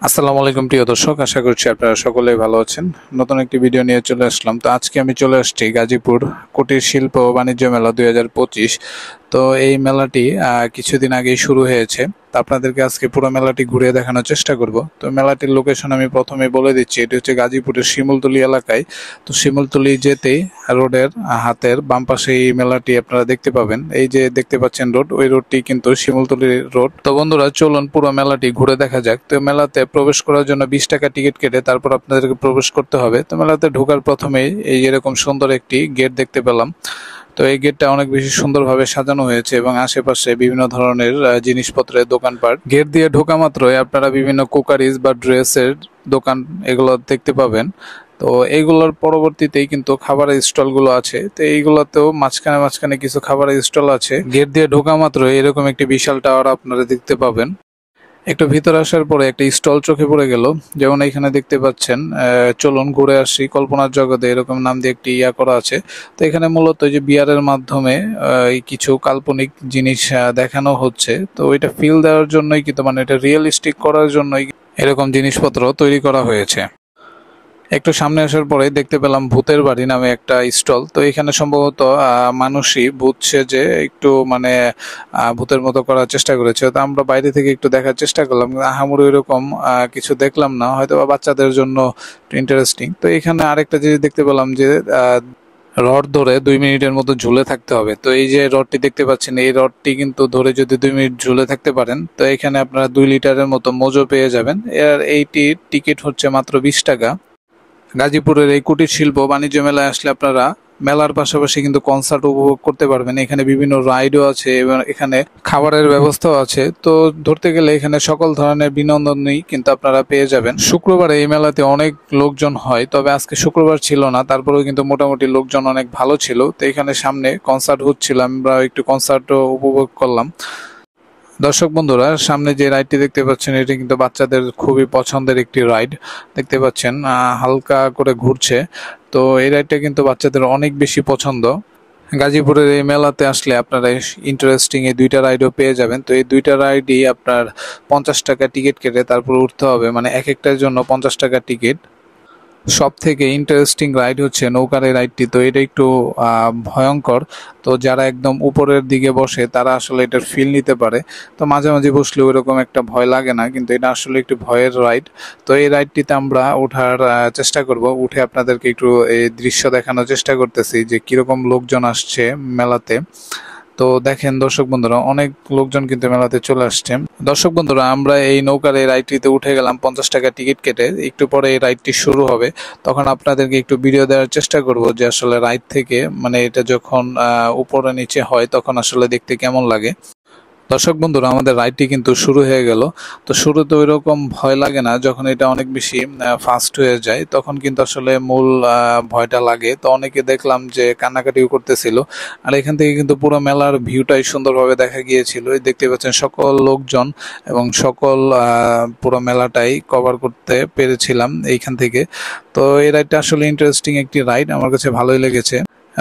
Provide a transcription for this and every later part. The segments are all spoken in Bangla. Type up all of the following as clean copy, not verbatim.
আসসালামু আলাইকুম প্রিয় দর্শক, আশা করছি আপনারা সকলেই ভালো আছেন। নতুন একটি ভিডিও নিয়ে চলে আসলাম। তো আজকে আমি চলে আসছি গাজীপুর কুটির শিল্প ও বাণিজ্য মেলা 2025। তো এই মেলাটি কিছুদিন আগেই শুরু হয়েছে। তো আপনাদেরকে আজকে পুরো মেলাটি ঘুরিয়ে দেখানোর চেষ্টা করব। তো মেলাটির লোকেশন আমি প্রথমে বলে দিচ্ছি, এটি হচ্ছে গাজীপুরের শিমুলতলি এলাকায়। তো শিমুলতলি যেতেই রোডের হাতের বাম পাশে এই মেলাটি আপনারা দেখতে পাবেন। এই যে দেখতে পাচ্ছেন রোড, ওই রোডটি কিন্তু শিমুলতলি রোড। তো বন্ধুরা, চলুন পুরো মেলাটি ঘুরে দেখা যাক। তো মেলাতে প্রবেশ করার জন্য 20 টাকা টিকিট কেটে তারপর আপনাদেরকে প্রবেশ করতে হবে। তো মেলাতে ঢোকার প্রথমেই এই এরকম সুন্দর একটি গেট দেখতে পেলাম। তো এই গেটটা অনেক বেশি সুন্দরভাবে সাজানো হয়েছে এবং আশেপাশে বিভিন্ন ধরনের জিনিসপত্রের দোকানপাট। গেট দিয়ে ঢোকা মাত্রই আপনারা বিভিন্ন কুকারিজ বা ড্রেসের দোকান এগুলো দেখতে পাবেন। তো এইগুলোর পরবর্তীতেই কিন্তু খাবারের স্টলগুলো আছে। তো এইগুলোতেও মাঝখানে মাঝখানে কিছু খাবারের স্টল আছে। গেট দিয়ে ঢোকা মাত্র এরকম একটি বিশাল টাওয়ার আপনারা দেখতে পাবেন। একটু ভিতরে আসার পরে একটা স্টল চোখে পড়ে গেল, যেমন এখানে দেখতে পাচ্ছেন চলুন ঘুরে আসি কল্পনার জগতে, এরকম নাম দিয়ে একটি করা আছে। তো এখানে মূলত যে বিয়ারের মাধ্যমে কিছু কাল্পনিক জিনিস দেখানো হচ্ছে। তো ওইটা ফিল দেওয়ার জন্যই কিন্তু, মানে এটা রিয়েলিস্টিক করার জন্যই এরকম জিনিসপত্র তৈরি করা হয়েছে। একটু সামনে আসার পরে দেখতে পেলাম ভূতের বাড়ি নামে একটা স্টল। তো এখানে সম্ভবত মানুষই ভূত সেজে একটু মানে ভূতের মতো করার চেষ্টা করেছে। তো আমরা বাইরে থেকে একটু দেখার চেষ্টা করলাম, আহামরি এরকম কিছু দেখলাম না, হয়তো বা বাচ্চাদের জন্য ইন্টারেস্টিং। তো এখানে আরেকটা জিনিস দেখতে পেলাম যে রড ধরে 2 মিনিটের মতো ঝুলে থাকতে হবে। তো এই যে রডটি দেখতে পাচ্ছেন, এই রডটি কিন্তু ধরে যদি 2 মিনিট ঝুলে থাকতে পারেন, তো এখানে আপনারা 2 লিটারের মতো মোজো পেয়ে যাবেন। এর এইটির টিকিট হচ্ছে মাত্র 20 টাকা। গাজীপুরের এই কুটির শিল্প বাণিজ্য মেলায় আসলে আপনারা মেলার পাশাপাশি কিন্তু কনসার্ট উপভোগ করতে পারবেন। এখানে বিভিন্ন রাইডও আছে এবং এখানে খাবারের ব্যবস্থাও আছে। তো ধরতে গেলে এখানে সকল ধরনের বিনোদনই কিন্তু আপনারা পেয়ে যাবেন। শুক্রবারে এই মেলাতে অনেক লোকজন হয়, তবে আজকে শুক্রবার ছিল না, তারপরেও কিন্তু মোটামুটি লোকজন অনেক ভালো ছিল। তো এখানে সামনে কনসার্ট হচ্ছিল, আমরা একটু কনসার্টও উপভোগ করলাম। দর্শক বন্ধুরা, সামনে যে রাইডটি দেখতে পাচ্ছেন, এটি কিন্তু বাচ্চাদের খুবই পছন্দের একটি রাইড। দেখতে পাচ্ছেন হালকা করে ঘুরছে। তো এই রাইডটা কিন্তু বাচ্চাদের অনেক বেশি পছন্দ। গাজীপুরের এই মেলাতে আসলে আপনারা ইন্টারেস্টিং এই 2টা রাইডও পেয়ে যাবেন। তো এই 2টা রাইডই আপনার 50 টাকা টিকিট কেটে তারপর উঠতে হবে, মানে এক একটার জন্য 50 টাকা টিকিট। সব থেকে ইন্টারেস্টিং রাইড হচ্ছে নৌকার এই রাইডটি। তো এটা একটু ভয়ঙ্কর। তো যারা একদম উপরের দিকে বসে তারা আসলে এটার ফিল নিতে পারে। তো মাঝে মাঝে বসলে ওইরকম একটা ভয় লাগে না, কিন্তু এটা আসলে একটু ভয়ের রাইড। তো এই রাইডটিতে আমরা ওঠার চেষ্টা করব। উঠে আপনাদেরকে একটু এই দৃশ্য দেখানোর চেষ্টা করতেছি যে কিরকম লোকজন আসছে মেলাতে। তো দেখেন দর্শক বন্ধুরা, অনেক লোকজন কিন্তু মেলাতে চলে আসছে। দর্শক বন্ধুরা, আমরা এই নৌকার এই রাইডটিতে উঠে গেলাম 50 টাকা টিকিট কেটে। একটু পরে এই রাইডটি শুরু হবে, তখন আপনাদেরকে একটু ভিডিও দেওয়ার চেষ্টা করব যে আসলে রাইড থেকে, মানে এটা যখন উপরে নিচে হয় তখন আসলে দেখতে কেমন লাগে। দর্শক বন্ধুরা, আমাদের রাইডটি কিন্তু শুরু হয়ে গেল। তো শুরুতে ওইরকম ভয় লাগে না, যখন এটা অনেক বেশি ফাস্ট হয়ে যায় তখন কিন্তু আসলে মূল ভয়টা লাগে। তো অনেকে দেখলাম যে কান্নাকাটিও করতেছিল। আর এখান থেকে কিন্তু পুরো মেলার ভিউটাই সুন্দরভাবে দেখা গিয়েছিল। এই দেখতে পাচ্ছেন সকল লোকজন এবং সকল পুরো মেলাটাই কভার করতে পেরেছিলাম এইখান থেকে। তো এই রাইডটা আসলে ইন্টারেস্টিং একটি রাইড, আমার কাছে ভালোই লেগেছে।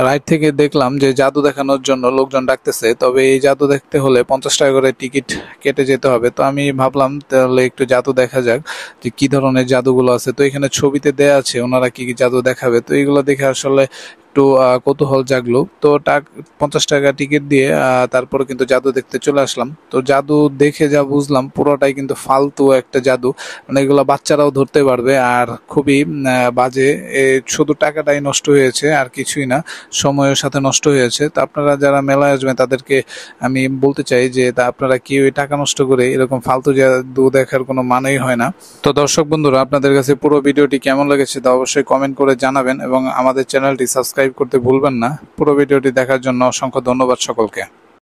রাইড থেকে দেখলাম যে জাদু দেখানোর জন্য লোকজন ডাকতেছে, তবে এই জাদু দেখতে হলে 50 টাকা করে টিকিট কেটে যেতে হবে। তো আমি ভাবলাম তাহলে একটু জাদু দেখা যাক যে কি ধরনের জাদুগুলো আছে। তো এখানে ছবিতে দেয়া আছে ওনারা কি কি জাদু দেখাবে। তো এইগুলো দেখে আসলে একটু কৌতূহল জাগলো। তো 50 টাকা টিকিট দিয়ে তারপরে কিন্তু জাদু দেখতে চলে আসলাম। তো জাদু দেখে যা বুঝলাম, পুরোটাই কিন্তু ফালতু একটা জাদু, মানে এগুলো বাচ্চারাও ধরতে পারবে আর খুবই বাজে। শুধু টাকাটাই নষ্ট হয়েছে আর কিছুই না, সময়ের সাথে নষ্ট হয়েছে। তো আপনারা যারা মেলায় আসবেন তাদেরকে আমি বলতে চাই যে আপনারা কেউ টাকা নষ্ট করে এরকম ফালতু জাদু দেখার কোনো মানেই হয় না। তো দর্শক বন্ধুরা, আপনাদের কাছে পুরো ভিডিওটি কেমন লেগেছে তা অবশ্যই কমেন্ট করে জানাবেন এবং আমাদের চ্যানেলটি সাবস্ক্রাইব করতে ভুলবেন না। পুরো ভিডিওটি দেখার জন্য অসংখ্য ধন্যবাদ সকলকে।